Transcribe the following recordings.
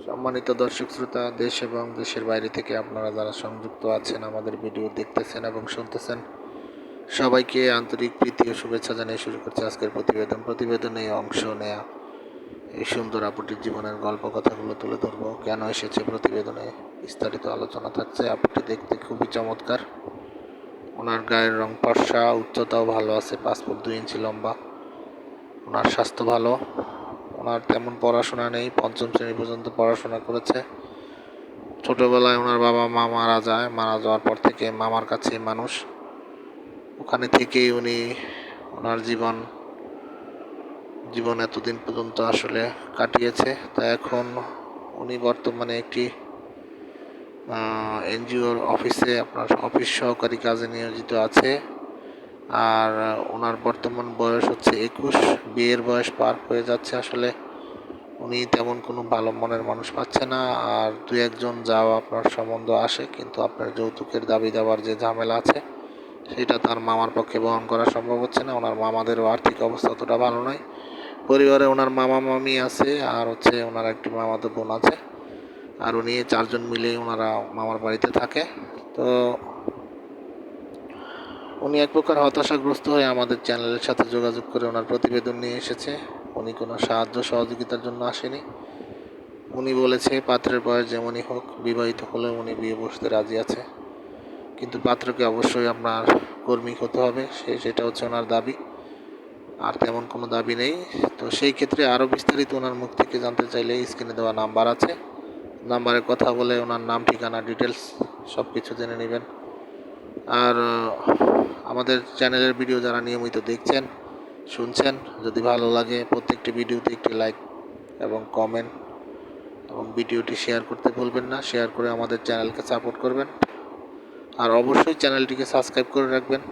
সম্মানিত দর্শক শ্রোতা, দেশ এবং দেশের বাইরে থেকে আপনারা যারা সংযুক্ত আছেন আমাদের ভিডিও দেখতেছেন এবং শুনতেছেন, সবাইকে আন্তরিক প্রীতি ও শুভেচ্ছা জানিয়ে শুরু করছে আজকের প্রতিবেদনে অংশ নেয়া এই সুন্দর আপুটির জীবনের গল্প কথাগুলো তুলে ধরবো। কেন এসেছে প্রতিবেদনে বিস্তারিত আলোচনা থাকছে। আপুটি দেখতে খুবই চমৎকার। ওনার গায়ের রং ফর্সা, উচ্চতাও ভালো আছে, 5 ফুট 2 ইঞ্চি লম্বা। ওনার স্বাস্থ্য ভালো। ওনার তেমন পড়াশোনা নেই, 5ম শ্রেণী পর্যন্ত পড়াশোনা করেছে। ছোটবেলায় ওনার বাবা মা মারা যায়। মারা যাওয়ার পর থেকে মামার কাছে মানুষ। ওখানে থেকেই উনি ওনার জীবন এতদিন পর্যন্ত আসলে কাটিয়েছে। তা এখন উনি বর্তমানে একটি এনজিওর অফিসে অফিস সহকারী কাজে নিয়োজিত আছে। আর ওনার বর্তমান বয়স হচ্ছে 21। বিয়ের বয়স পার হয়ে যাচ্ছে। আসলে উনি তেমন কোনো ভালো মনের মানুষ পাচ্ছে না। আর 2-1 জন যাও আপনার সম্বন্ধ আসে, কিন্তু আপনার যৌতুকের দাবি দেওয়ার যে ঝামেলা আছে সেটা তার মামার পক্ষে বহন করা সম্ভব হচ্ছে না। ওনার মামাদেরও আর্থিক অবস্থা অতটা ভালো নয়। পরিবারে ওনার মামা মামি আছে, আর ওনার একটি মামাতো বোন আছে। আর উনি 4 জন মিলেই ওনারা মামার বাড়িতে থাকে। তো উনি এক প্রকার হতাশাগ্রস্ত হয়ে আমাদের চ্যানেলের সাথে যোগাযোগ করে ওনার প্রতিবেদন নিয়ে এসেছে। উনি কোনো সাহায্য সহযোগিতার জন্য আসেনি। উনি বলেছে পাত্রের বয়স যেমনই হোক, বিবাহিত হলেও উনি বিয়ে বসতে রাজি আছে, কিন্তু পাত্রকে অবশ্যই আপনার কর্মী হতে হবে। সেটা হচ্ছে ওনার দাবি। আর তেমন কোনো দাবি নেই। তো সেই ক্ষেত্রে আরও বিস্তারিত ওনার মুখ থেকে জানতে চাইলে স্ক্রিনে দেওয়া নাম্বার আছে, নাম্বারে কথা বলে ওনার নাম, ঠিকানা, ডিটেলস সব কিছু জেনে নেবেন। আর আমাদের চ্যানেলের ভিডিও যারা নিয়মিত দেখছেন শুনছেন, যদি ভালো লাগে প্রত্যেকটি ভিডিওতে একটি লাইক এবং কমেন্ট এবং ভিডিওটি শেয়ার করতে ভুলবেন না। শেয়ার করে আমাদের চ্যানেলকে সাপোর্ট করবেন। আর অবশ্যই চ্যানেলটিকে সাবস্ক্রাইব করে রাখবেন।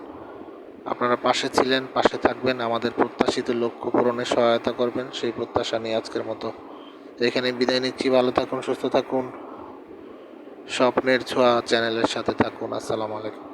আপনারা পাশে ছিলেন, পাশে থাকবেন, আমাদের প্রত্যাশিত লক্ষ্য পূরণে সহায়তা করবেন, সেই প্রত্যাশা নিয়ে আজকের মতো এখানে বিদায় নিচ্ছি। ভালো থাকুন, সুস্থ থাকুন, স্বপ্নের ছোঁয়া চ্যানেলের সাথে থাকুন। আসসালামু আলাইকুম।